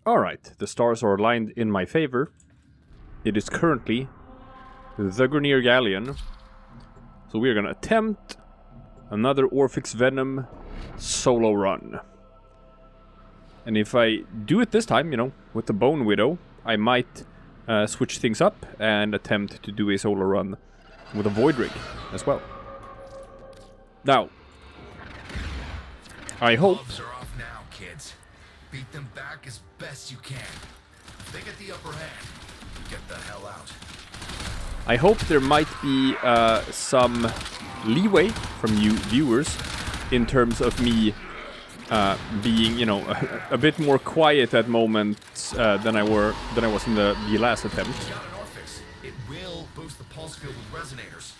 Alright, the stars are aligned in my favor. It is currently the Grenier Galleon. So we are gonna attempt another Orphix Venom solo run. And if I do it this time, you know, with the Bonewidow, I might switch things up and attempt to do a solo run with a Void Rig as well. Now, I hope... Gloves are off now, kids. Beat them back as best you can. If they get the upper hand, get the hell out. I hope there might be some leeway from you viewers in terms of me being, you know, a bit more quiet at moments than I was in the last attempt. You got an Orphix. It will boost the pulse field with resonators.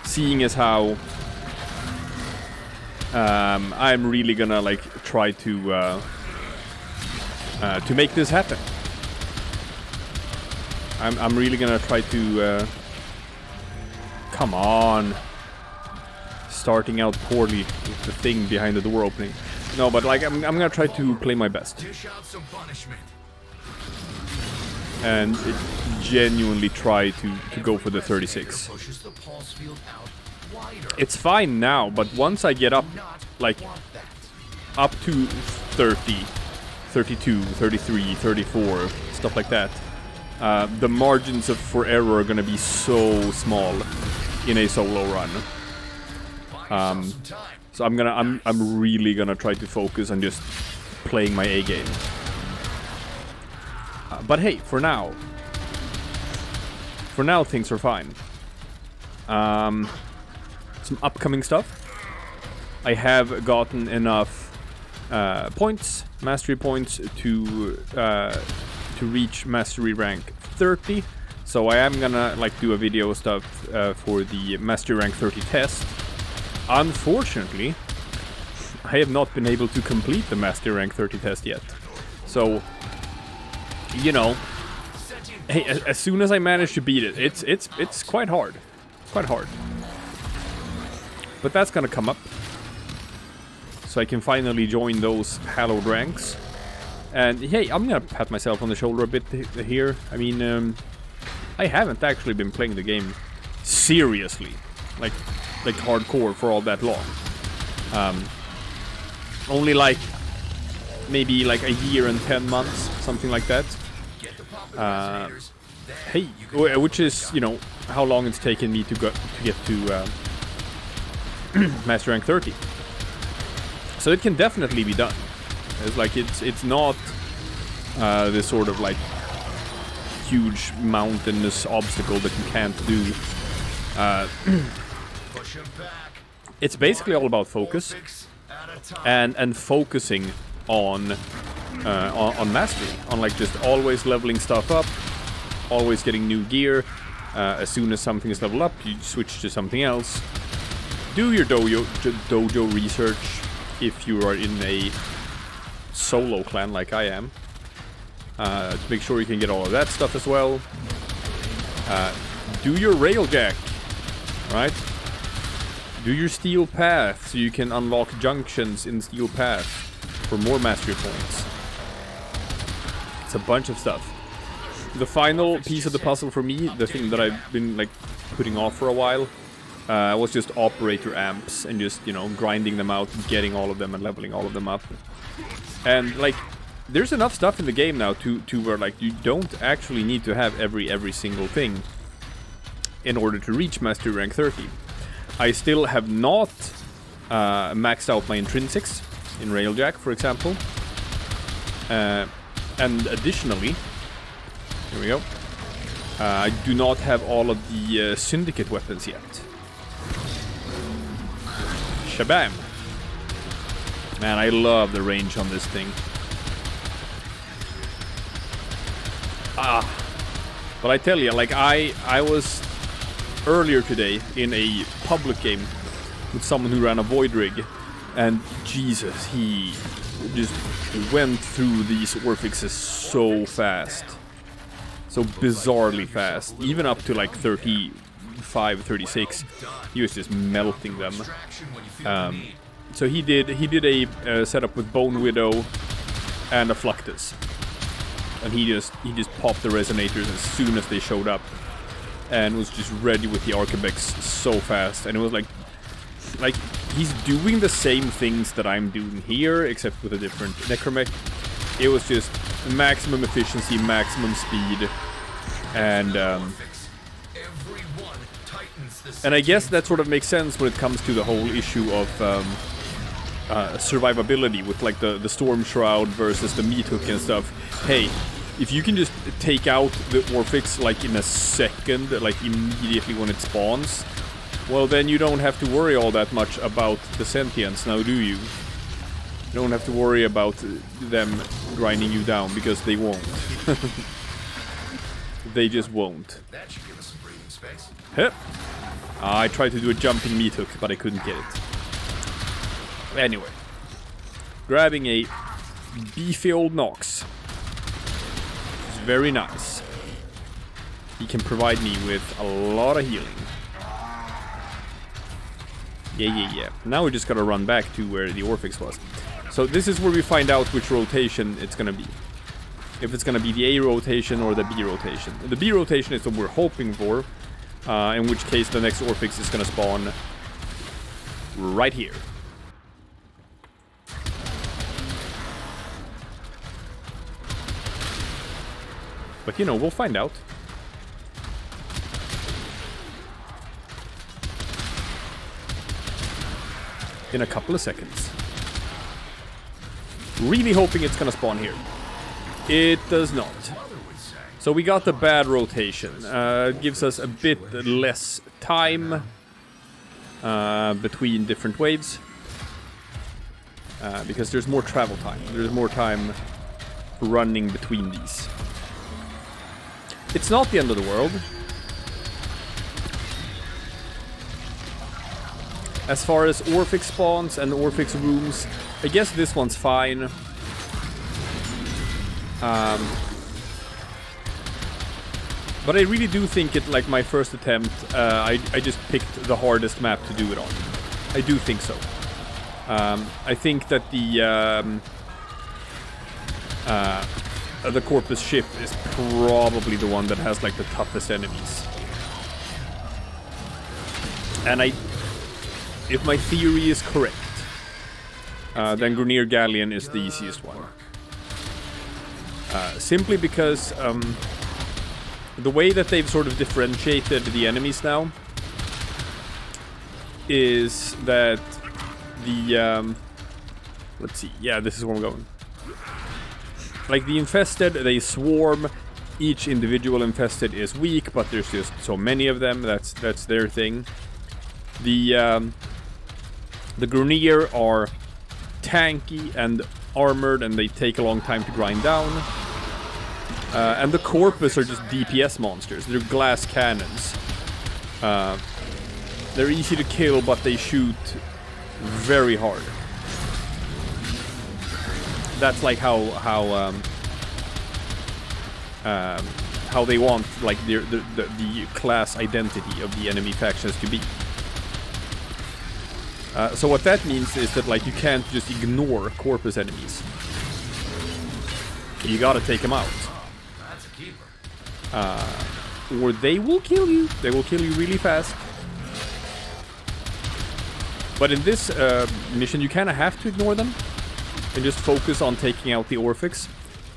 Seeing as how I'm really gonna like try to make this happen. I'm really gonna try to come on. Starting out poorly with the thing behind the door opening. No, but like I'm gonna try to play my best. Dish out some punishment. And genuinely try to go for the 36. Pushes the pulse field out wider. It's fine now, but once I get up, like, up to 30, 32, 33, 34, stuff like that, the margins for error are gonna be so small in a solo run. So I'm really gonna try to focus on just playing my A game. But hey, for now things are fine. Some upcoming stuff. I have gotten enough points, mastery points, to reach mastery rank 30. So I am gonna like do a video stuff for the mastery rank 30 test. Unfortunately, I have not been able to complete the mastery rank 30 test yet. So, you know, hey, as soon as I manage to beat it, it's quite hard. Quite hard. But that's gonna come up. So I can finally join those hallowed ranks. And hey, I'm gonna pat myself on the shoulder a bit here. I mean, I haven't actually been playing the game seriously, like hardcore for all that long. Only like maybe like a year and 10 months, something like that. Hey, which is, you know, how long it's taken me to get to master rank 30. So it can definitely be done. It's like it's not this sort of like huge mountainous obstacle that you can't do. It's basically all about focus and focusing on mastery, on like just always leveling stuff up, always getting new gear. As soon as something is leveled up, you switch to something else. Do your dojo research if you are in a solo clan like I am, to make sure you can get all of that stuff as well. Do your railjack, right? Do your steel path so you can unlock junctions in steel path for more mastery points. It's a bunch of stuff. The final piece of the puzzle for me, the thing that I've been like putting off for a while, was just operator amps and just, you know, grinding them out, getting all of them and leveling all of them up. And like, there's enough stuff in the game now to where like you don't actually need to have every single thing in order to reach mastery rank 30. I still have not maxed out my intrinsics in railjack, for example. And additionally, here we go. I do not have all of the syndicate weapons yet. Shabam! Man, I love the range on this thing. But I tell you, like I was earlier today in a public game with someone who ran a Void Rig, and Jesus, he just went through these Orphixes so fast. So bizarrely fast. Even up to like 35, 36, he was just melting them. So he did a setup with Bonewidow, and a Fluctus. And he just popped the resonators as soon as they showed up, and was just ready with the Archabex so fast. And it was like he's doing the same things that I'm doing here, except with a different Necromech. It was just maximum efficiency, maximum speed, and I guess that sort of makes sense when it comes to the whole issue of survivability with like the Storm Shroud versus the Meat Hook and stuff. Hey, if you can just take out the Orphix like in a second, like immediately when it spawns, well then you don't have to worry all that much about the sentience, now do you? You don't have to worry about them grinding you down, because they won't. They just won't. That should give us some breathing space. Huh. I tried to do a jumping Meat Hook, but I couldn't get it. Anyway. Grabbing a beefy old Nox. It's very nice. He can provide me with a lot of healing. Yeah. Now we just gotta run back to where the Orphix was. So this is where we find out which rotation it's gonna be. If it's gonna be the A rotation or the B rotation. The B rotation is what we're hoping for. In which case the next Orphix is gonna spawn right here. But you know, we'll find out. In a couple of seconds. Really hoping it's gonna spawn here. It does not. So we got the bad rotation. Gives us a bit less time between different waves. Because there's more travel time. There's more time running between these. It's not the end of the world. As far as Orphix spawns and Orphix rooms, I guess this one's fine. But I really do think it, like my first attempt, I just picked the hardest map to do it on. I do think so. I think that the Corpus ship is probably the one that has like the toughest enemies. And if my theory is correct, then Grineer Galleon is the easiest one. Simply because the way that they've sort of differentiated the enemies now is that the let's see, yeah, this is where I'm going. Like the infested, they swarm. Each individual infested is weak, but there's just so many of them. That's their thing. The Grineer are tanky and armored, and they take a long time to grind down. And the Corpus are just DPS monsters. They're glass cannons. They're easy to kill, but they shoot very hard. That's like how they want like the class identity of the enemy factions to be. So what that means is that like you can't just ignore Corpus enemies. You gotta take them out. That's a keeper. Or they will kill you. They will kill you really fast. But in this mission, you kind of have to ignore them and just focus on taking out the Orphix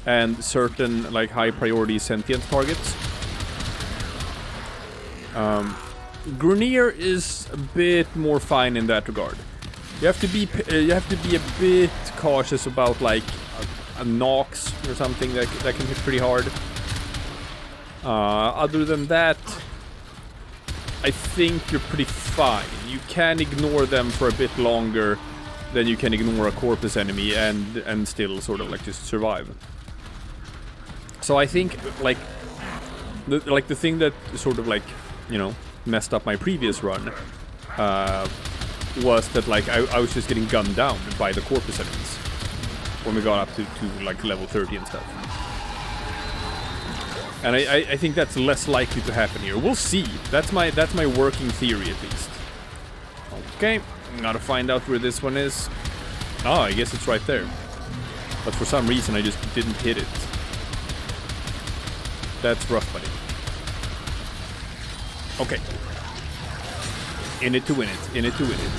and certain like high priority sentient targets. Grineer is a bit more fine in that regard. You have to be a bit cautious about like a Nox or something that can hit pretty hard. Other than that, I think you're pretty fine. You can ignore them for a bit longer than you can ignore a Corpus enemy and still sort of like just survive. So I think like the thing that sort of like, you know, messed up my previous run was that like I was just getting gunned down by the Corpus enemies when we got up to like level 30 and stuff. And I think that's less likely to happen here. We'll see. That's my working theory at least. Okay, gotta find out where this one is. Oh, I guess it's right there. But for some reason I just didn't hit it. That's rough, buddy. Okay. In it to win it. In it to win it.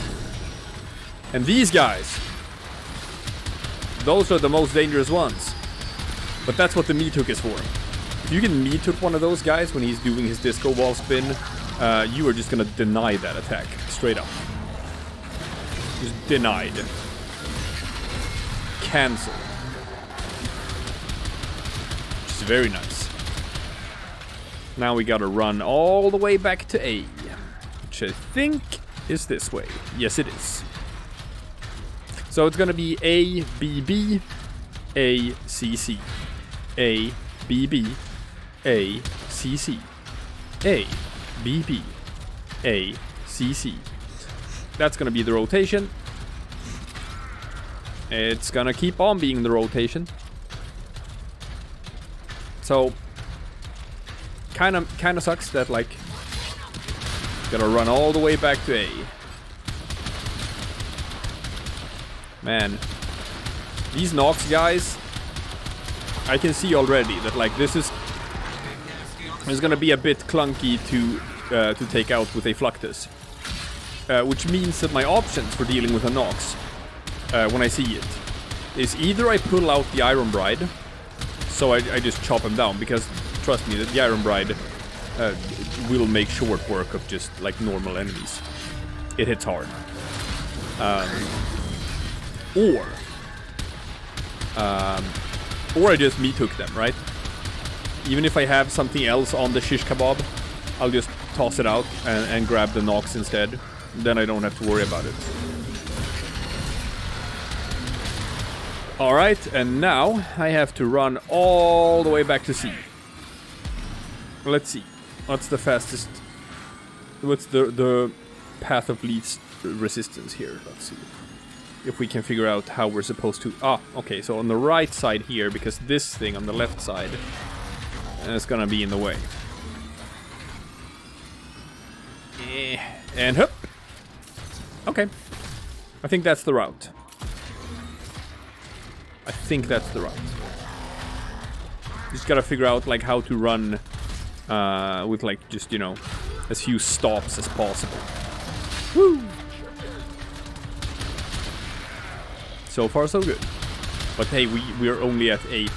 And these guys, those are the most dangerous ones. But that's what the meat hook is for. If you can meat hook one of those guys when he's doing his disco ball spin, you are just gonna deny that attack. Straight up. Just denied. Cancel. Which is very nice. Now we gotta run all the way back to A. Which I think is this way. Yes, it is. So it's gonna be A, B, B, A, C, C. A, B, B, A, C, C. A, B, B, A, C, C. That's gonna be the rotation. It's gonna keep on being the rotation. So, kind of sucks that, like, gotta run all the way back to A. Man, these Nox guys, I can see already that, like, this is gonna be a bit clunky to take out with a Fluctus, which means that my options for dealing with a Nox, when I see it, is either I pull out the Iron Bride, so I just chop him down, because trust me, the Iron Bride will make short work of just like normal enemies. It hits hard. Or I just meat hook them, right? Even if I have something else on the shish kebab, I'll just toss it out and grab the Nox instead. Then I don't have to worry about it. Alright, and now I have to run all the way back to C. Let's see. What's the fastest... What's the path of least resistance here? Let's see. If we can figure out how we're supposed to... Ah, okay, so on the right side here, because this thing on the left side is gonna be in the way. And hup! Okay. I think that's the route. I think that's the route. Just gotta figure out, like, how to run with, like, just, you know, as few stops as possible. Woo! So far, so good. But hey, we're only at 8.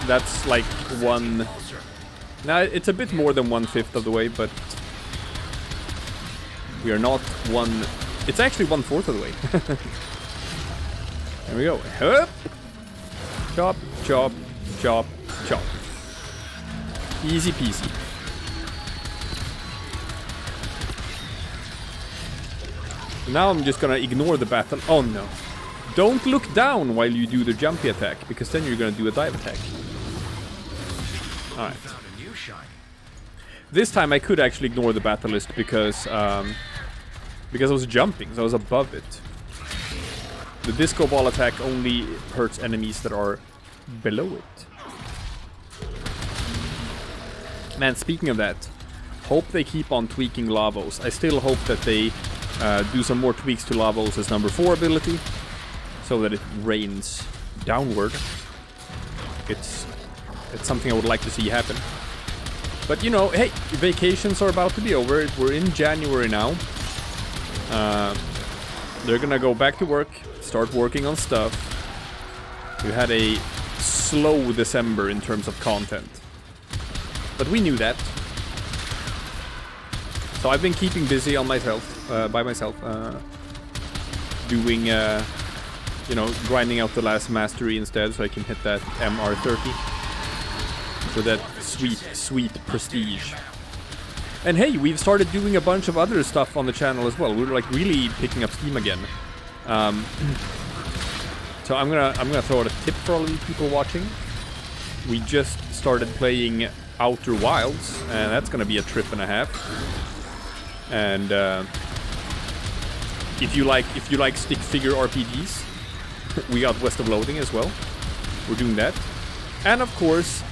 That's like one... Now, it's a bit more than 1/5 of the way, but... We are not one... It's actually 1/4 of the way. There we go. Hup! Chop, chop, chop, chop. Easy peasy. Now I'm just gonna ignore the battle. Oh no. Don't look down while you do the jumpy attack, because then you're gonna do a dive attack. Alright. This time I could actually ignore the battle list because I was jumping, so I was above it. The disco ball attack only hurts enemies that are below it. Man, speaking of that, hope they keep on tweaking Lavos. I still hope that they do some more tweaks to Lavos' number 4 ability, so that it rains downward. It's something I would like to see happen. But you know, hey, vacations are about to be over. We're in January now. They're gonna go back to work, start working on stuff. We had a slow December in terms of content, but we knew that. So I've been keeping busy on myself, by myself, doing, you know, grinding out the last mastery instead, so I can hit that MR30 for that sweet, sweet prestige. And hey, we've started doing a bunch of other stuff on the channel as well. We're like really picking up steam again. So I'm gonna throw out a tip for all of you people watching. We just started playing Outer Wilds, and that's gonna be a trip and a half. And if you like stick figure RPGs, we got West of Loading as well. We're doing that, and of course,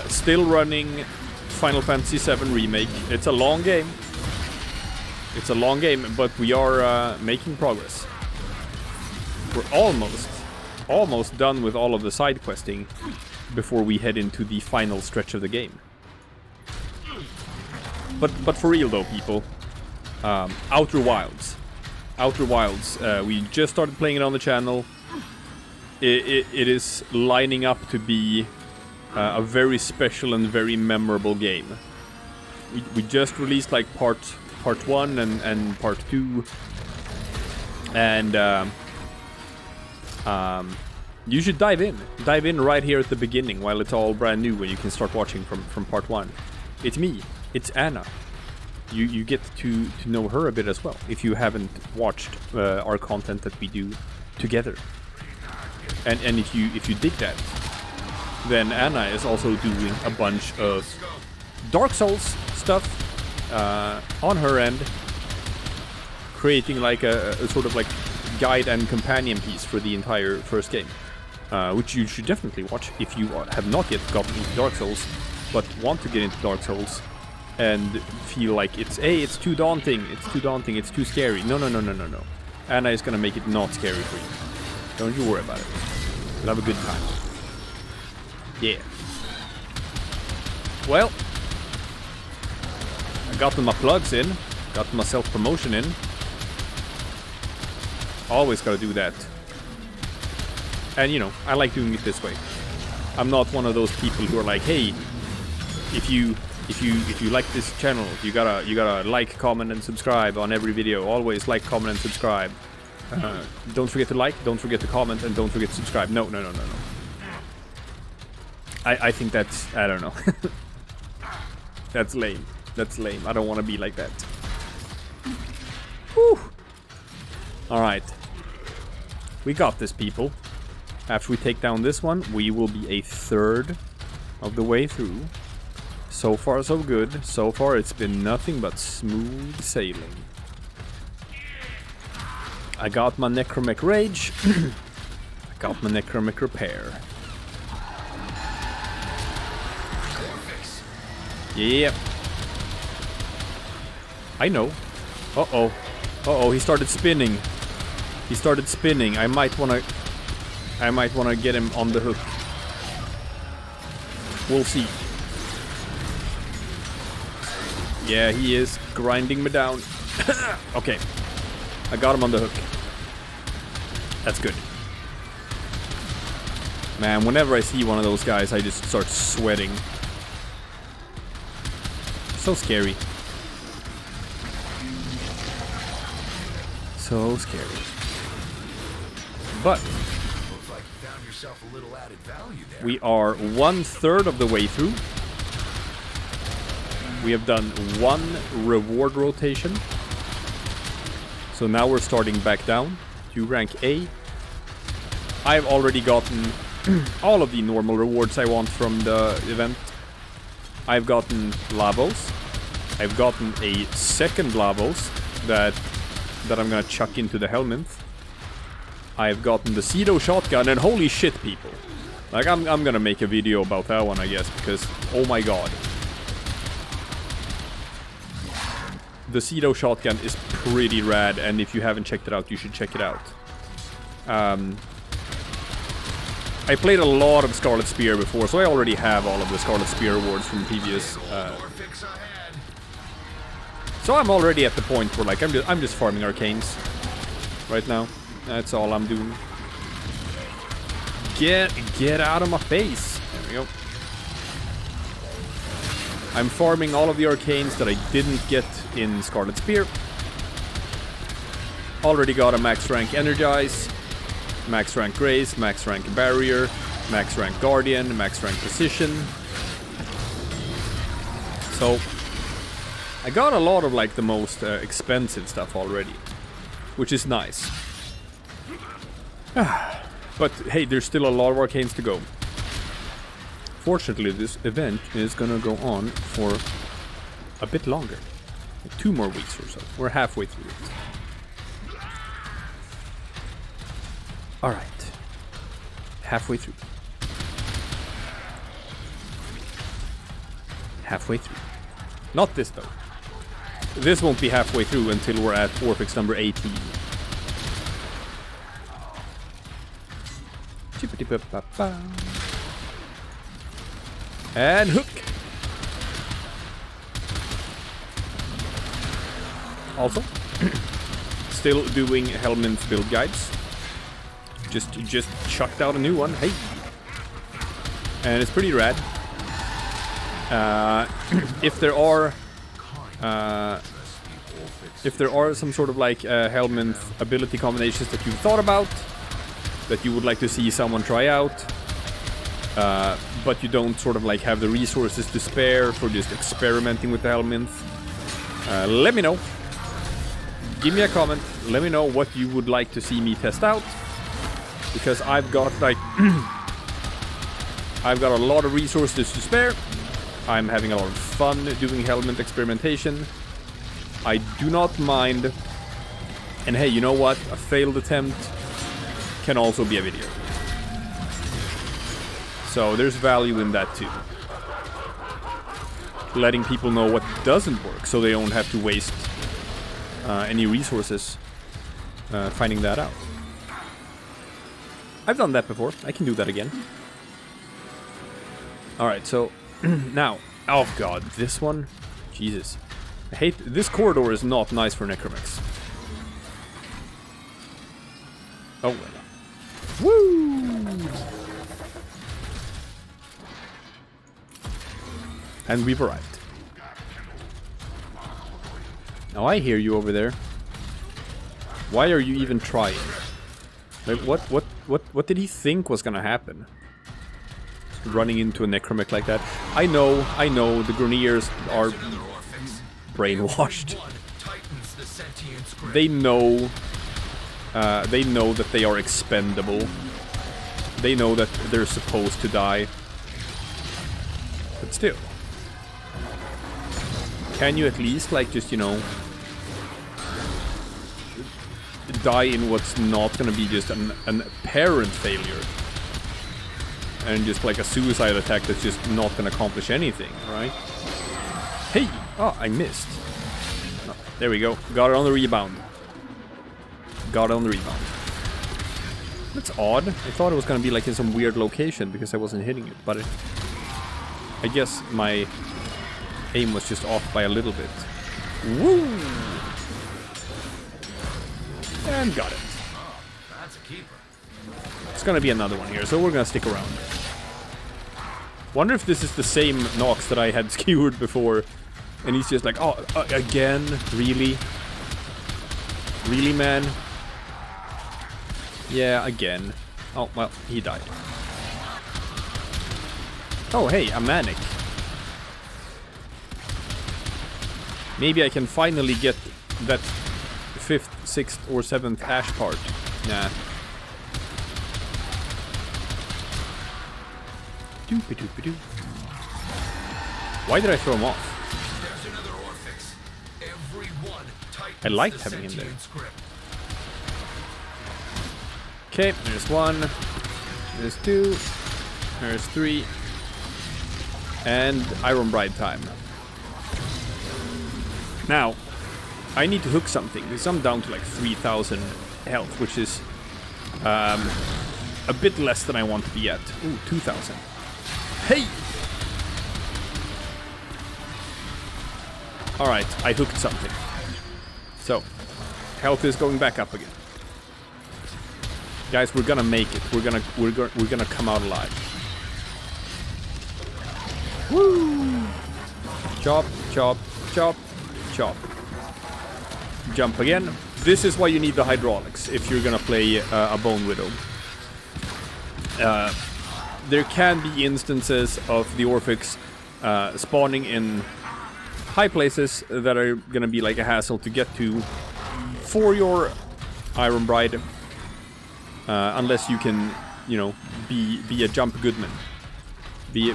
still running Final Fantasy VII Remake. It's a long game. It's a long game, but we are making progress. we're almost done with all of the side questing before we head into the final stretch of the game. But for real though, people, Outer Wilds, we just started playing it on the channel. It is lining up to be a very special and very memorable game. We just released like part 1 and part 2, and you should dive in right here at the beginning while it's all brand new, when you can start watching from part 1. It's me, it's Anna. You get to know her a bit as well if you haven't watched our content that we do together. And if you dig that, then Anna is also doing a bunch of Dark Souls stuff on her end, creating like a sort of like guide and companion piece for the entire first game, which you should definitely watch if you have not yet gotten into Dark Souls, but want to get into Dark Souls and feel like it's too daunting, it's too scary. No. Anna is gonna make it not scary for you. Don't you worry about it. You'll have a good time. Yeah. Well, I got my plugs in, got my self-promotion in. Always gotta do that. And you know, I like doing it this way. I'm not one of those people who are like, hey, if you like this channel, you gotta like, comment, and subscribe on every video. Always like, comment, and subscribe. Don't forget to like, don't forget to comment, and don't forget to subscribe. No. I think that's, I don't know. That's lame. I don't want to be like that. Whew. Alright. We got this, people. After we take down this one, we will be a third of the way through. So far, so good. So far, it's been nothing but smooth sailing. I got my Necromech Rage. I got my Necromech Repair. Yep. I know. Uh-oh, he started spinning. I might wanna get him on the hook. We'll see. Yeah, he is grinding me down. Okay. I got him on the hook. That's good. Man, whenever I see one of those guys, I just start sweating. So scary. So scary. But looks like you found yourself a little added value there. We are 1/3 of the way through. We have done 1 reward rotation. So now we're starting back down to rank A. I've already gotten all of the normal rewards I want from the event. I've gotten Lavos. I've gotten a second Lavos that I'm gonna chuck into the Helminth. I've gotten the Cedo shotgun, and holy shit, people. Like, I'm gonna make a video about that one, I guess, because, oh my god. The Cedo shotgun is pretty rad, and if you haven't checked it out, you should check it out. I played a lot of Scarlet Spear before, so I already have all of the Scarlet Spear awards from previous. So I'm already at the point where, like, I'm just farming arcanes right now. That's all I'm doing. Get out of my face. There we go. I'm farming all of the arcanes that I didn't get in Scarlet Spear. Already got a max rank Energize, max rank Grace, max rank Barrier, max rank Guardian, max rank Precision. So I got a lot of like the most expensive stuff already, which is nice. But hey, there's still a lot of arcanes to go. Fortunately, this event is gonna go on for a bit longer. Like 2 more weeks or so. We're halfway through it. Alright. Halfway through. Halfway through. Not this though. This won't be halfway through until we're at Orphix number 18. And hook. Also, still doing Helminth build guides. Just chucked out a new one. Hey, and it's pretty rad. If there are some sort of like Helminth ability combinations that you've thought about, that you would like to see someone try out, but you don't sort of like have the resources to spare for just experimenting with the Helminth, let me know. Give me a comment. Let me know what you would like to see me test out, because I've got like I've got a lot of resources to spare. I'm having a lot of fun doing Helminth experimentation. I do not mind. And hey, you know what? A failed attempt can also be a video. So there's value in that too. Letting people know what doesn't work so they don't have to waste any resources finding that out. I've done that before. I can do that again. Alright, so now, oh god, this one, Jesus. I hate, this corridor is not nice for Necromex. Oh well. Woo! And we've arrived. Now I hear you over there. Why are you even trying? Like, what did he think was gonna happen? Running into a Necromech like that. I know, the Greniers are brainwashed. They know that they are expendable. They know that they're supposed to die. But still. Can you at least, like, just, you know, die in what's not gonna be just an apparent failure? And just like a suicide attack that's just not gonna accomplish anything, right? Hey! Oh, I missed. Oh, there we go. Got it on the rebound. Got it on the rebound. That's odd. I thought it was gonna be like in some weird location because I wasn't hitting it, but I guess my aim was just off by a little bit. Woo! And got it. That's a keeper. It's gonna be another one here, so we're gonna stick around. Wonder if this is the same Nox that I had skewered before, and he's just like, oh, again? Really? Really, man? Yeah, again. Oh, well, he died. Oh, hey, a Manic. Maybe I can finally get that 5th, 6th, or 7th Ash part. Nah. Doopy-doopy-doo. Why did I throw him off? There's another Orphix. Everyone I liked having him there. Okay, there's 1. There's 2. There's 3. And Iron Bride time. Now, I need to hook something, because I'm down to like 3,000 health, which is a bit less than I want to be at. Ooh, 2,000. Hey! Alright, I hooked something. So, health is going back up again. Guys, we're gonna make it. We're gonna come out alive. Woo! Chop, chop, chop, chop. Jump again. This is why you need the hydraulics if you're gonna play a Bonewidow. There can be instances of the Orphix spawning in high places that are gonna be like a hassle to get to for your Iron Bride, unless you can, you know, be a jump goodman, be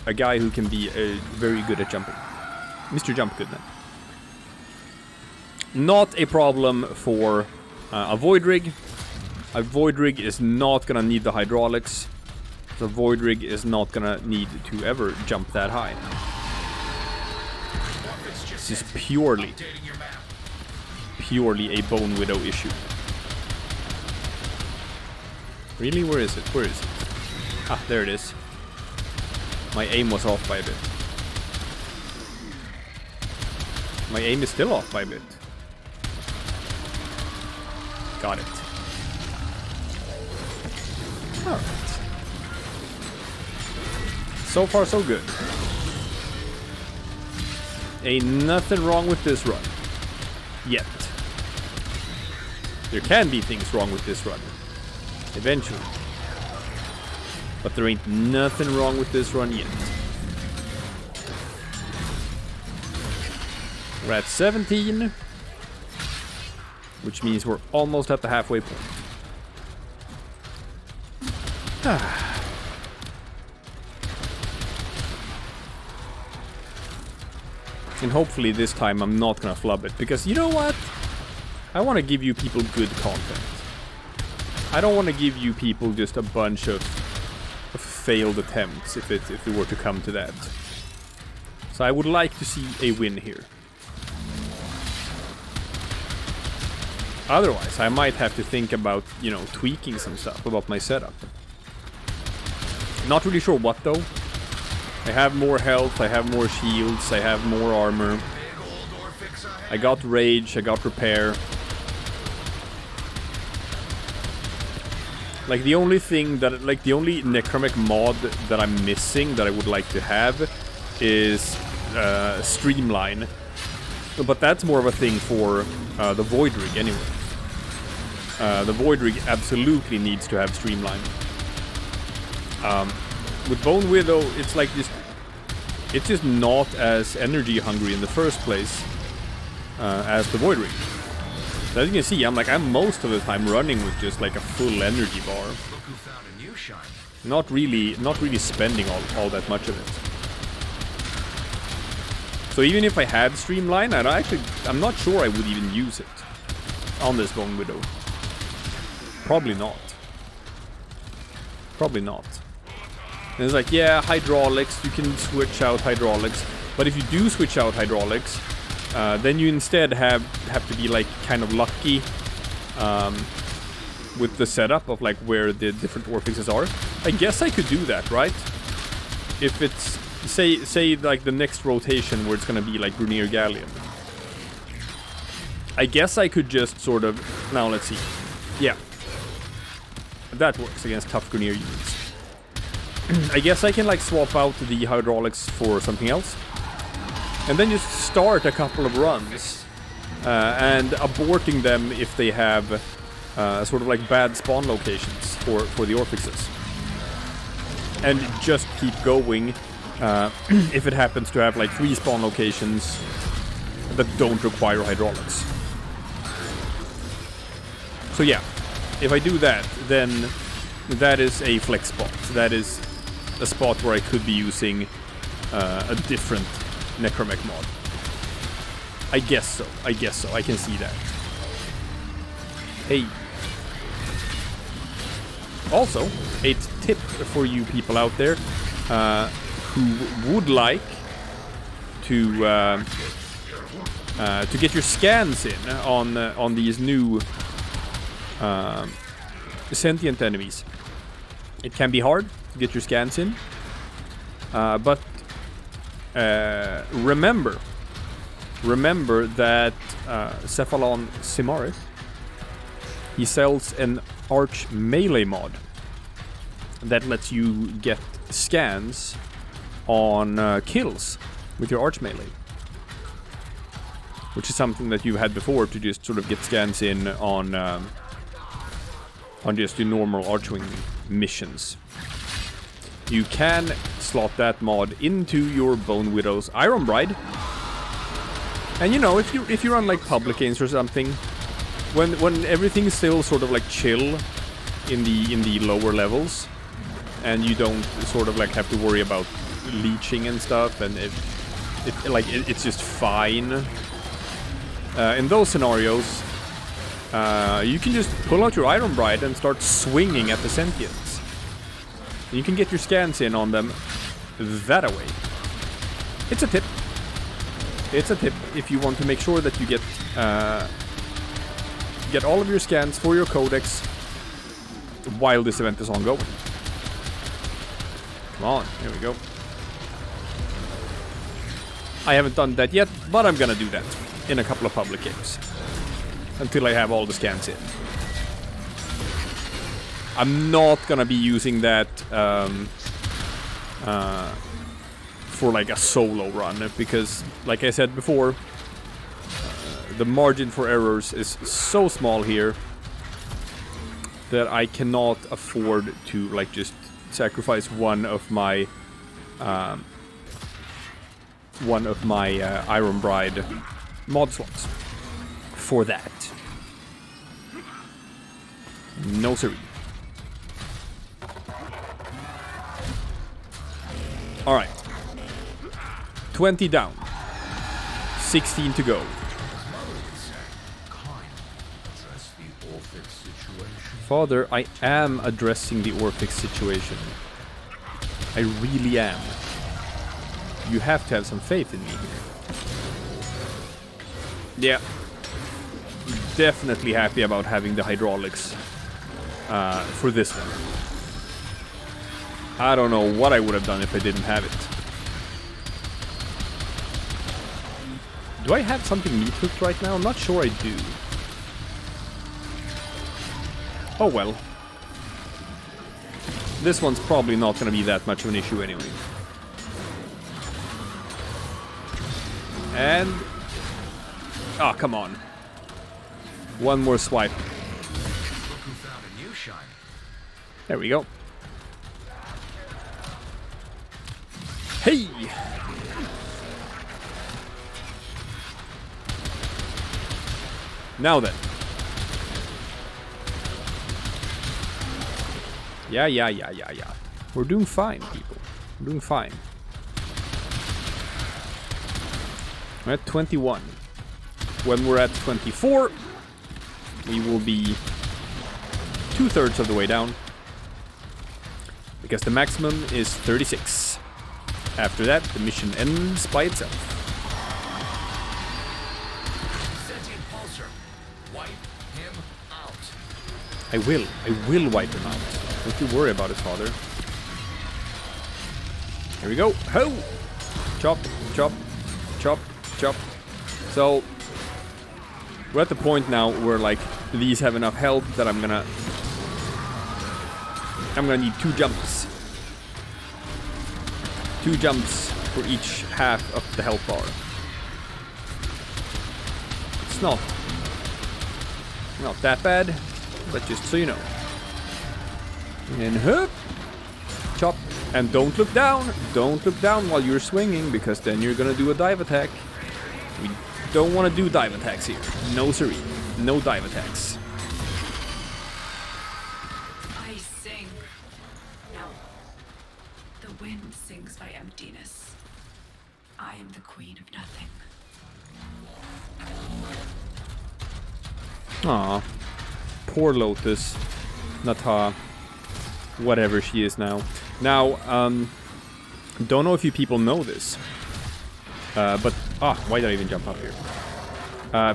a guy who can be very good at jumping, Mr. Jump Goodman. Not a problem for a Void Rig. A Void Rig is not gonna need the hydraulics. The Void Rig is not gonna need to ever jump that high. This is purely a Bonewidow issue. Really? Where is it? Where is it? Ah, there it is. My aim was off by a bit. My aim is still off by a bit. Got it. Alright. So far, so good. Ain't nothing wrong with this run. Yet. There can be things wrong with this run. Eventually. But there ain't nothing wrong with this run yet. We're at 17. Which means we're almost at the halfway point. And hopefully this time I'm not gonna flub it. Because you know what? I want to give you people good content. I don't want to give you people just a bunch of failed attempts if it were to come to that. So I would like to see a win here. Otherwise, I might have to think about, you know, tweaking some stuff about my setup. Not really sure what though. I have more health, I have more shields, I have more armor. I got rage, I got repair. Like the only thing that, like the only necromic mod that I'm missing that I would like to have is streamline. But that's more of a thing for the Void Rig anyway. The Void Rig absolutely needs to have streamline. With Bonewidow, it's like this. It's just not as energy hungry in the first place as the Void Rig. So as you can see, I'm most of the time running with just like a full energy bar. Not really spending all that much of it. So even if I had streamline, I'm not sure I would even use it on this Bonewidow. Probably not. Probably not. And it's like, yeah, hydraulics, you can switch out hydraulics. But if you do switch out hydraulics, then you instead have to be like kind of lucky with the setup of like where the different Orphixes are. I guess I could do that, right? If it's say like the next rotation where it's gonna be like Grunier Galleon. I guess I could just sort of, now let's see. Yeah. That works against tough Grunier units. I guess I can like swap out the hydraulics for something else. And then just start a couple of runs. And aborting them if they have sort of like bad spawn locations for the Orphixes. And just keep going if it happens to have like 3 spawn locations that don't require hydraulics. So yeah, if I do that, then that is a flex spot. That is a spot where I could be using a different necromech mod. I guess so. I can see that. Hey. Also, a tip for you people out there who would like to get your scans in on these new sentient enemies. It can be hard to get your scans in, but remember that Cephalon Simarith, he sells an arch melee mod that lets you get scans on kills with your arch melee, which is something that you had before to just sort of get scans in on just your normal Archwing missions. You can slot that mod into your Bonewidow's Iron Bride. And you know, if you run like public games or something, when everything's still sort of like chill in the lower levels, and you don't sort of like have to worry about leeching and stuff, and it's just fine. In those scenarios, you can just pull out your Iron Bride and start swinging at the sentients. You can get your scans in on them that away. It's a tip. It's a tip if you want to make sure that you get all of your scans for your codex while this event is ongoing. Come on, here we go. I haven't done that yet, but I'm gonna do that in a couple of public games. Until I have all the scans in. I'm not gonna be using that for like a solo run, because like I said before, the margin for errors is so small here that I cannot afford to like just sacrifice one of my Iron Bride mod slots for that. No siree. Alright. 20 down. 16 to go. Father, I am addressing the Orphix situation. I really am. You have to have some faith in me here. Yeah. Definitely happy about having the hydraulics for this one. I don't know what I would have done if I didn't have it. Do I have something meat hooked right now? I'm not sure I do. Oh well. This one's probably not going to be that much of an issue anyway. And... ah, oh, come on. One more swipe. There we go. Hey! Now then. Yeah. We're doing fine, people. We're doing fine. We're at 21. When we're at 24, we will be 2/3 of the way down. Because the maximum is 36. After that, the mission ends by itself. Wipe him out. I will wipe him out. Don't you worry about it, Father. Here we go. Ho! Chop, chop, chop, chop. So, we're at the point now where, like, these have enough health that I'm gonna need 2 jumps. 2 jumps for each half of the health bar. It's not that bad, but just so you know. And hup, chop, and don't look down. Don't look down while you're swinging, because then you're gonna do a dive attack. We don't want to do dive attacks here. No siree. No dive attacks. I sing. No. The wind sings by emptiness. I am the queen of nothing. Aw. Poor Lotus. Nata. Whatever she is now. Now, don't know if you people know this. But, why did I even jump up here?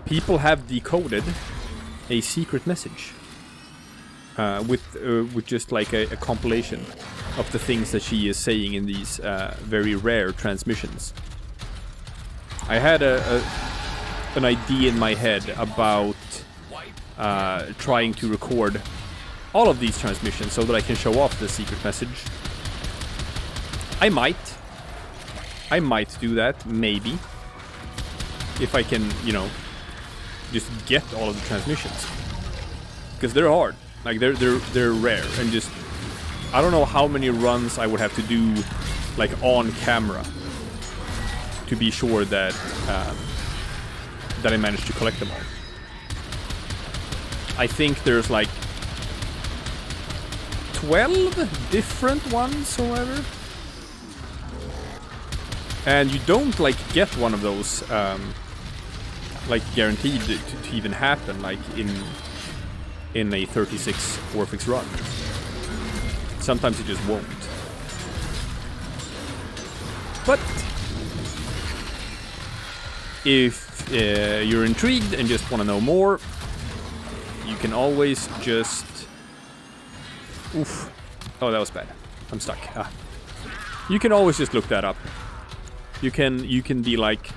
People have decoded a secret message. With just like a compilation of the things that she is saying in these very rare transmissions. I had an idea in my head about trying to record all of these transmissions so that I can show off the secret message. I might do that, maybe. If I can, you know, just get all of the transmissions. Because they're hard. Like, they're rare. And just, I don't know how many runs I would have to do, like, on camera to be sure that, that I managed to collect them all. I think there's, like, 12 different ones or whatever. And you don't, like, get one of those, like, guaranteed to even happen, like, in a 36 Warframe run. Sometimes it just won't. But if you're intrigued and just want to know more, you can always just Oof. Oh, that was bad. I'm stuck. Ah. You can always just look that up. You can be like,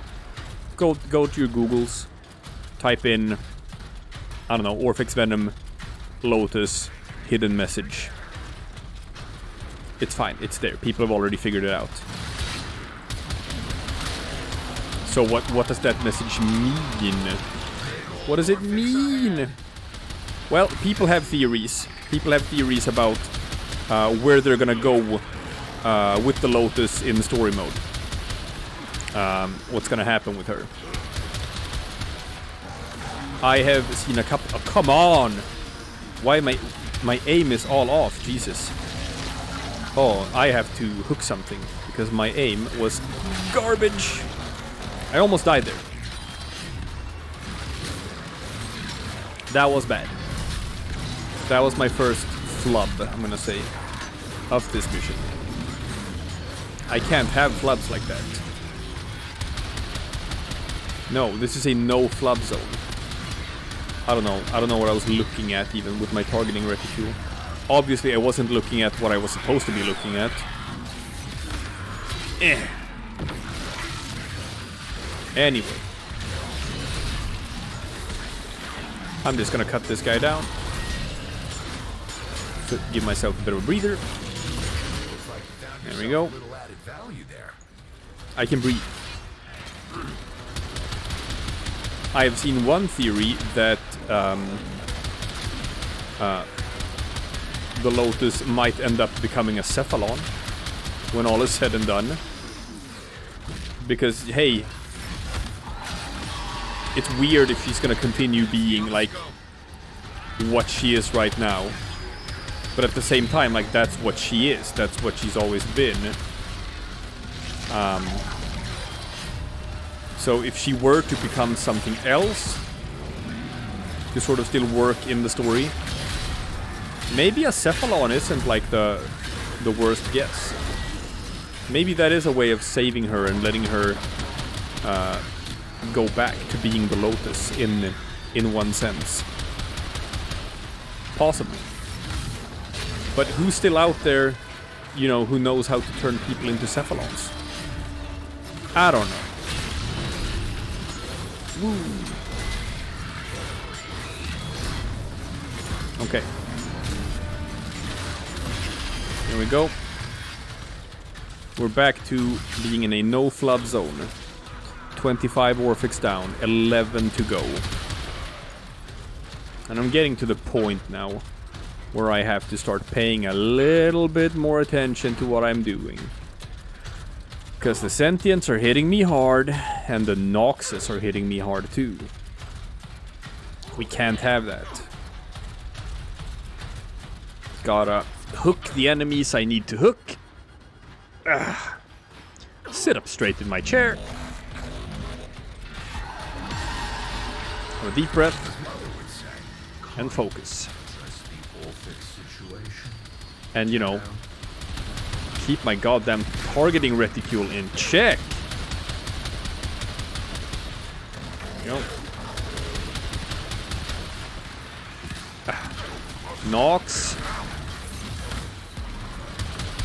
go to your Googles, type in, I don't know, Orphix Venom, Lotus, hidden message. It's fine. It's there. People have already figured it out. So what does that message mean? What does it mean? Well, people have theories. People have theories about where they're gonna go with the Lotus in story mode. What's gonna happen with her? I have seen a couple. Oh, come on! Why my aim is all off? Jesus. Oh, I have to hook something because my aim was garbage. I almost died there. That was bad. That was my first flub, I'm gonna say, of this mission. I can't have flubs like that. No, this is a no flub zone. I don't know what I was looking at even with my targeting reticule. Obviously I wasn't looking at what I was supposed to be looking at. Anyway. I'm just gonna cut this guy down. To give myself a bit of a breather. There we go. I can breathe. I have seen one theory that the Lotus might end up becoming a cephalon when all is said and done. Because, hey, it's weird if she's gonna continue being like what she is right now. But at the same time, like, that's what she is. That's what she's always been. So if she were to become something else, to sort of still work in the story, maybe a cephalon isn't like the worst guess. Maybe that is a way of saving her and letting her go back to being the Lotus in one sense. Possibly. But who's still out there, you know, who knows how to turn people into cephalons? I don't know. Woo. Okay. Here we go. We're back to being in a no flood zone. 25 Orphix down, 11 to go. And I'm getting to the point now where I have to start paying a little bit more attention to what I'm doing. Because the sentients are hitting me hard, and the Noxes are hitting me hard too. We can't have that. Gotta hook the enemies I need to hook. Sit up straight in my chair. Have a deep breath. And focus. And, you know, keep my goddamn targeting reticule in check. There you go. Nox.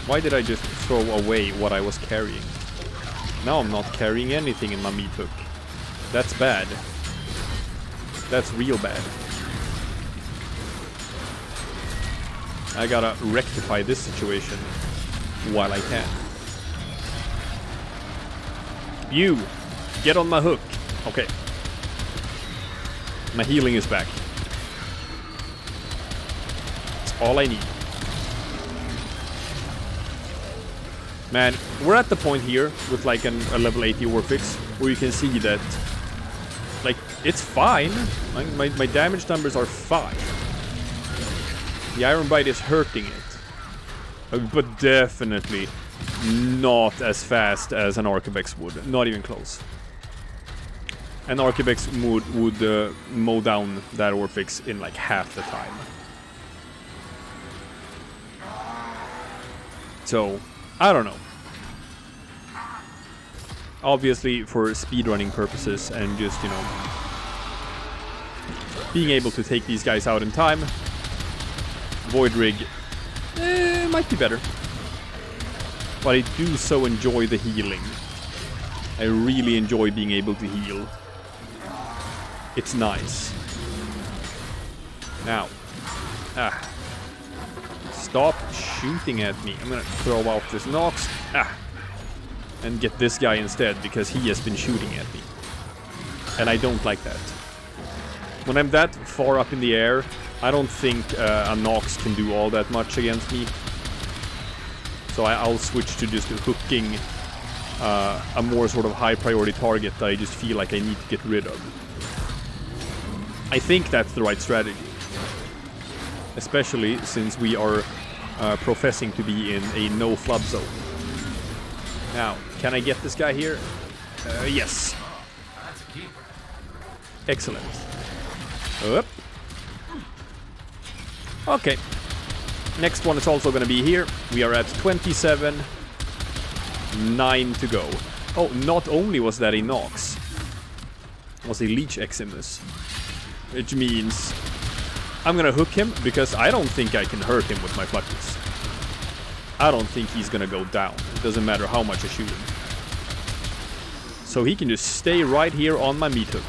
Why did I just throw away what I was carrying? Now I'm not carrying anything in my meat hook. That's bad. That's real bad. I gotta rectify this situation while I can. You! Get on my hook! Okay. My healing is back. That's all I need. Man, we're at the point here with like a level 80 Warframe where you can see that, like, it's fine. My damage numbers are fine. The Iron Bite is hurting it. But definitely not as fast as an Archivex would. Not even close. An Archivex would mow down that Orphix in like half the time. So, I don't know. Obviously, for speedrunning purposes and just, you know, being able to take these guys out in time, Void Rig might be better. But I do so enjoy the healing. I really enjoy being able to heal. It's nice. Now. Stop shooting at me. I'm gonna throw out this Nox. And get this guy instead, because he has been shooting at me. And I don't like that. When I'm that far up in the air, I don't think a Nox can do all that much against me. So I'll switch to just hooking a more sort of high priority target that I just feel like I need to get rid of. I think that's the right strategy. Especially since we are professing to be in a no flub zone. Now, can I get this guy here? Yes. Excellent. Up. Okay. Next one is also going to be here. We are at 27. 9 to go. Oh, not only was that a Nox. It was a Leech Eximus. Which means I'm going to hook him because I don't think I can hurt him with my Fluctus. I don't think he's going to go down. It doesn't matter how much I shoot him. So he can just stay right here on my meat hook.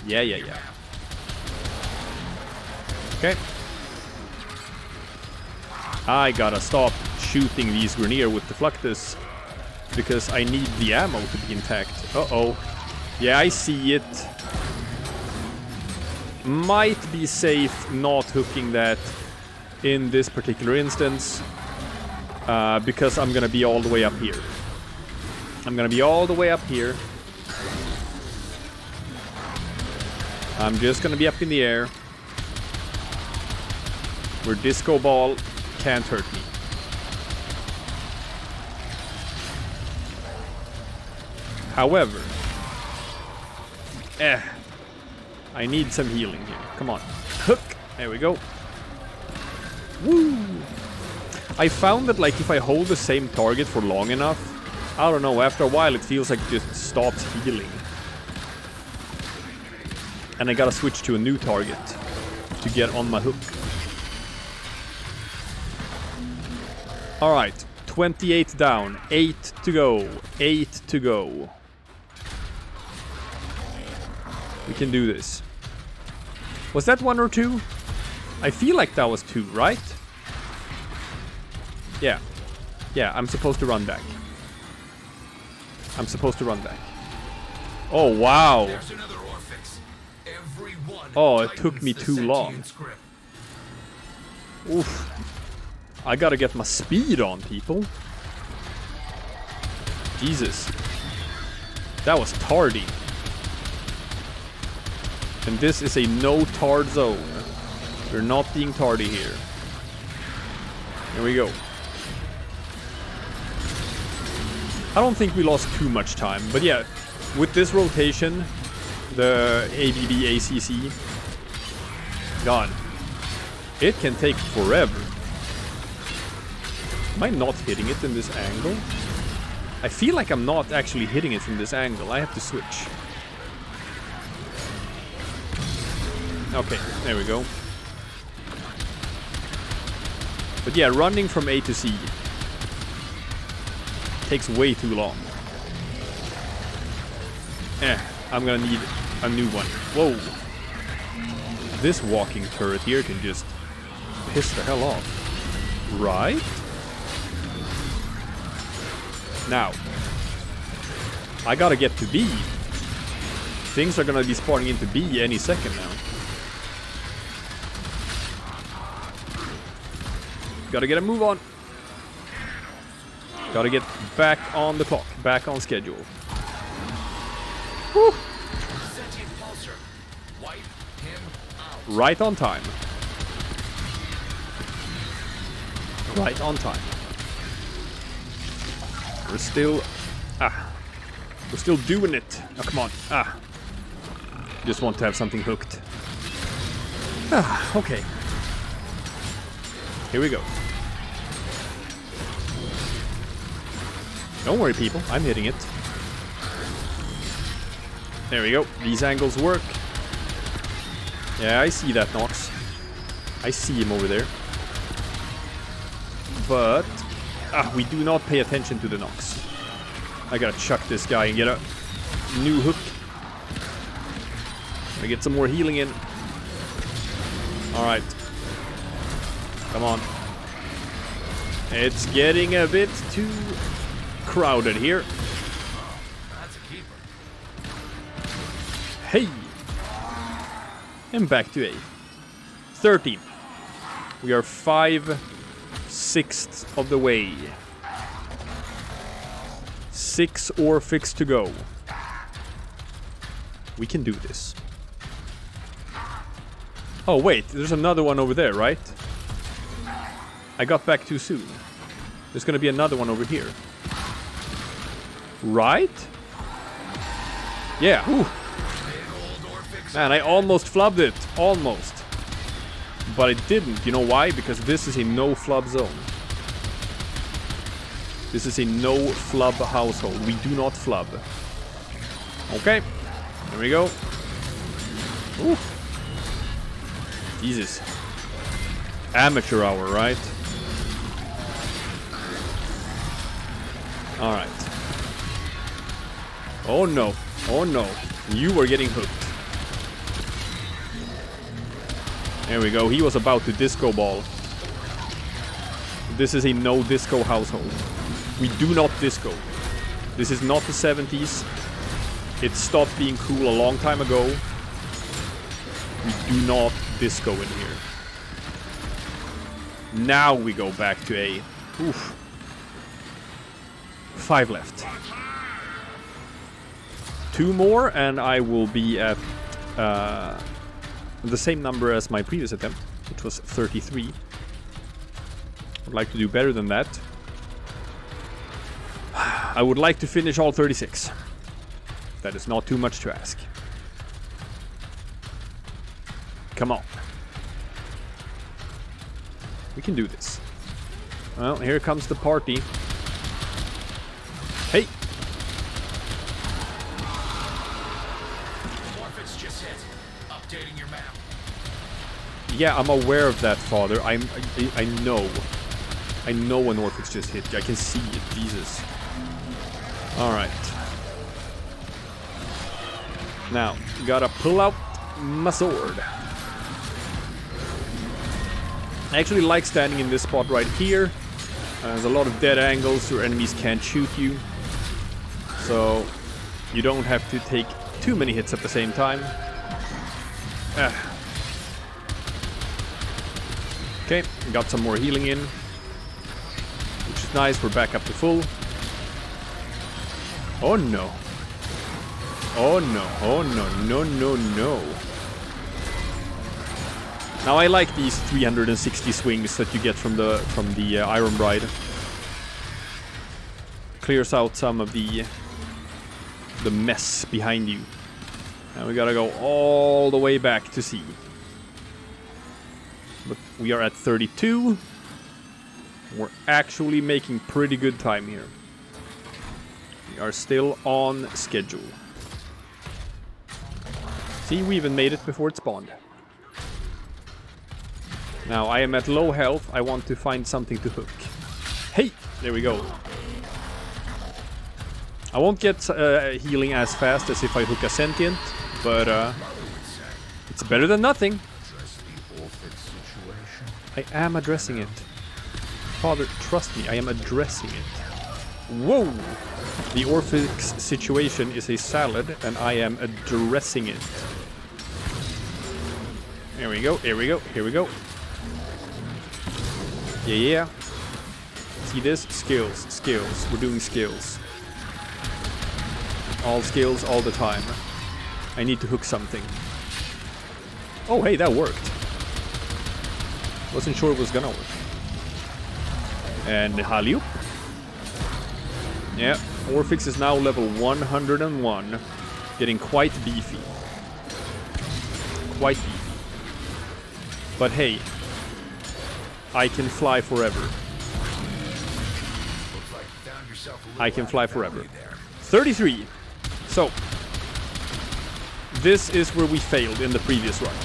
Yeah. Okay. I gotta stop shooting these Grenier with the Fluctus because I need the ammo to be intact. Uh-oh. Yeah, I see it. Might be safe not hooking that in this particular instance because I'm gonna be all the way up here. I'm just gonna be up in the air where Disco Ball can't hurt me. However, I need some healing here. Come on. Hook. There we go. Woo! I found that like if I hold the same target for long enough, I don't know, after a while it feels like it just stops healing. And I gotta switch to a new target to get on my hook. Alright, 28 down, 8 to go, 8 to go. We can do this. Was that 1 or 2? I feel like that was 2, right? Yeah. Yeah, I'm supposed to run back. Oh, wow. Oh, it took me too long. Oof. I gotta get my speed on, people. Jesus. That was tardy. And this is a no-tard zone. We're not being tardy here. Here we go. I don't think we lost too much time, but yeah, with this rotation, the ABB ACC, God, it can take forever. Am I not hitting it in this angle? I feel like I'm not actually hitting it from this angle. I have to switch. Okay, there we go. But yeah, running from A to C takes way too long. I'm gonna need a new one. Whoa. This walking turret here can just piss the hell off. Right? Now, I gotta get to B. Things are gonna be spawning into B any second now. Gotta get a move on. Gotta get back on the clock, back on schedule. Whew. Right on time. Right on time. We're still doing it. Oh, come on. Just want to have something hooked. Okay. Here we go. Don't worry, people. I'm hitting it. There we go. These angles work. Yeah, I see that, Nox. I see him over there. But we do not pay attention to the knocks. I gotta chuck this guy and get a new hook. Gonna get some more healing in. Alright. Come on. It's getting a bit too crowded here. That's a keeper. Hey! And back to A. 13. We are 5/6 of the way. 6 Orphix to go. We can do this. Oh wait, there's another one over there, right? I got back too soon. There's gonna be another one over here. Right? Yeah. Ooh. Man, I almost flubbed it. Almost. But I didn't. You know why? Because this is a no flub zone. This is a no flub household. We do not flub. Okay. There we go. Ooh. Jesus. Amateur hour, right? Alright. Oh no. Oh no. You were getting hooked. There we go. He was about to disco ball. This is a no disco household. We do not disco. This is not the 70s. It stopped being cool a long time ago. We do not disco in here. Now we go back to A. Oof. 5 left. 2 more and I will be at the same number as my previous attempt, which was 33. I'd like to do better than that. I would like to finish all 36. That is not too much to ask. Come on. We can do this. Well, here comes the party. Hey! Warframe just hit. Updating your map. Yeah, I'm aware of that, Father. I know. I know when Orphix just hit. I can see it. Jesus. Alright. Now, gotta pull out my sword. I actually like standing in this spot right here. There's a lot of dead angles so enemies can't shoot you. So, you don't have to take too many hits at the same time. Okay, got some more healing in. Which is nice, we're back up to full. Oh no. Oh no, oh no, no, no, no. Now I like these 360 swings that you get from the Iron Bride. Clears out some of the mess behind you. Now we gotta go all the way back to C. But we are at 32. We're actually making pretty good time here. We are still on schedule. See, we even made it before it spawned. Now, I am at low health. I want to find something to hook. Hey! There we go. I won't get healing as fast as if I hook a sentient, but it's better than nothing. I am addressing it. Father, trust me, I am addressing it. Whoa! The Orphix situation is a salad, and I am addressing it. There we go, here we go, here we go. Yeah. See this? Skills, skills. We're doing skills. All skills, all the time. I need to hook something. Oh, hey, that worked. Wasn't sure it was gonna work. And Hallyu. Yeah, Orphix is now level 101. Getting quite beefy. Quite beefy. But hey, I can fly forever. I can fly forever. 33. So, this is where we failed in the previous run.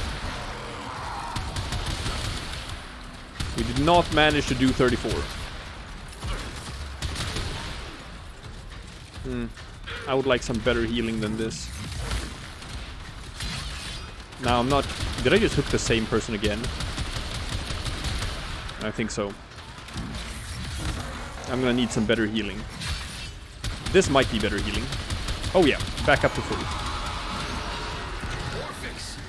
We did not manage to do 34. I would like some better healing than this. Now I'm not... Did I just hook the same person again? I think so. I'm gonna need some better healing. This might be better healing. Oh yeah, back up to full. Orphix.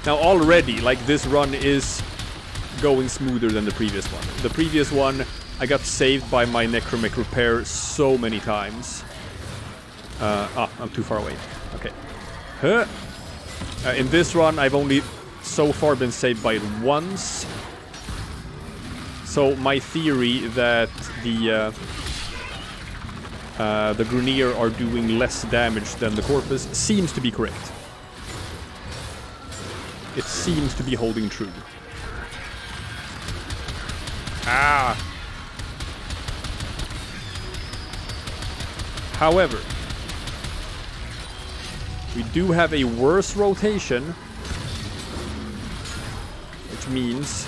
Now already, like, this run is going smoother than the previous one. The previous one, I got saved by my necromech repair so many times. I'm too far away. Okay. Huh. In this run, I've only so far been saved by it once. So my theory that the Grunier are doing less damage than the Corpus seems to be correct. It seems to be holding true. Ah! However, we do have a worse rotation, which means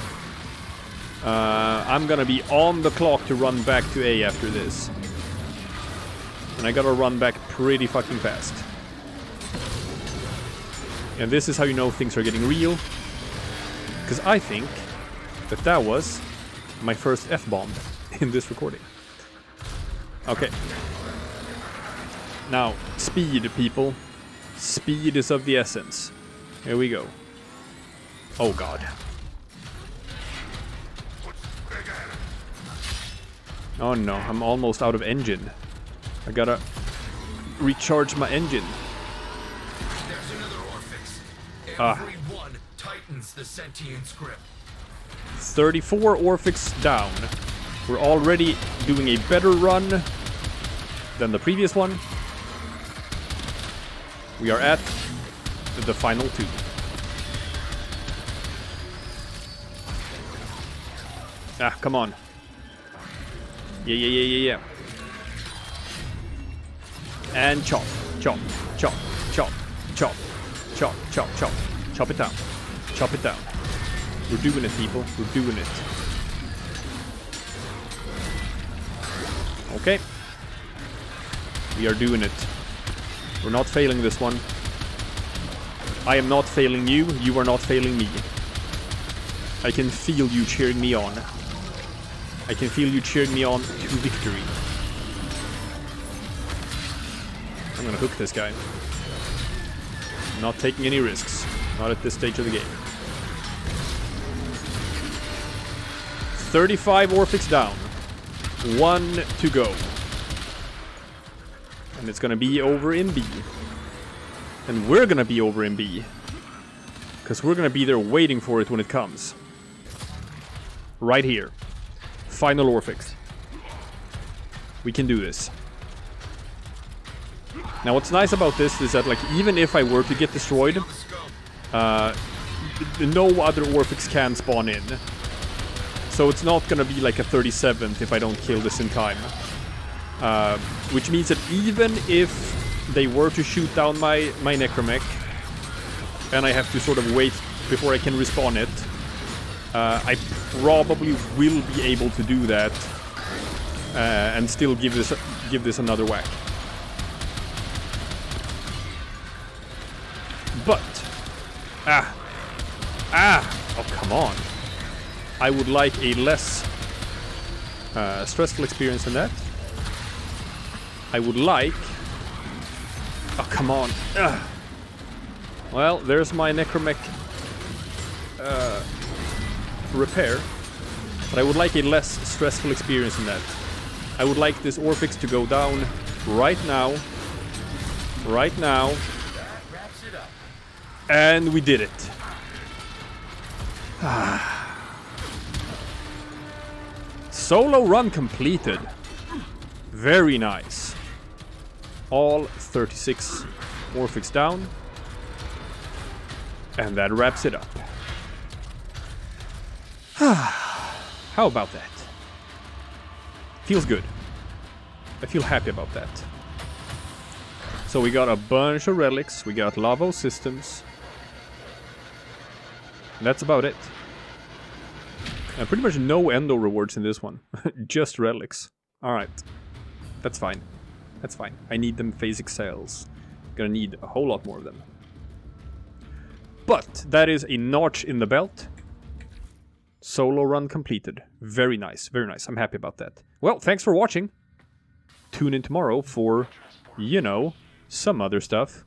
I'm gonna be on the clock to run back to A after this. And I gotta run back pretty fucking fast. And this is how you know things are getting real. Because I think that that was my first F-bomb in this recording. Okay. Now, speed, people. Speed is of the essence. Here we go. Oh god. Oh no, I'm almost out of engine. I gotta recharge my engine. There's another Orphix. Every one tightens the sentient script. 34 Orphix down. We're already doing a better run than the previous one. We are at the final 2. Ah, come on. Yeah. And chop, chop, chop, chop, chop, chop, chop, chop. Chop it down. Chop it down. We're doing it, people. We're doing it. Okay. We are doing it. We're not failing this one. I am not failing you. You are not failing me. I can feel you cheering me on. I can feel you cheering me on to victory. I'm gonna hook this guy. I'm not taking any risks. Not at this stage of the game. 35 Orphix down. 1 to go. And it's gonna be over in B. And we're gonna be over in B. Because we're gonna be there waiting for it when it comes. Right here. Final Orphix. We can do this. Now what's nice about this is that, like, even if I were to get destroyed, no other Orphix can spawn in. So it's not gonna be like a 37th if I don't kill this in time. Which means that even if they were to shoot down my necromech, and I have to sort of wait before I can respawn it, I probably will be able to do that and still give this another whack. But oh come on! I would like a less stressful experience than that. I would like... Oh, come on. Well, there's my necromech repair. But I would like a less stressful experience than that. I would like this Orphix to go down right now. Right now. That wraps it up. And we did it. Solo run completed. Very nice. All 36 Orphix down. And that wraps it up. How about that? Feels good. I feel happy about that. So we got a bunch of relics. We got Lavo systems. And that's about it. Pretty much no endo rewards in this one. Just relics. Alright. That's fine. That's fine. I need them phasic cells. Gonna need a whole lot more of them. But that is a notch in the belt. Solo run completed. Very nice, very nice. I'm happy about that. Well, thanks for watching. Tune in tomorrow for, you know, some other stuff.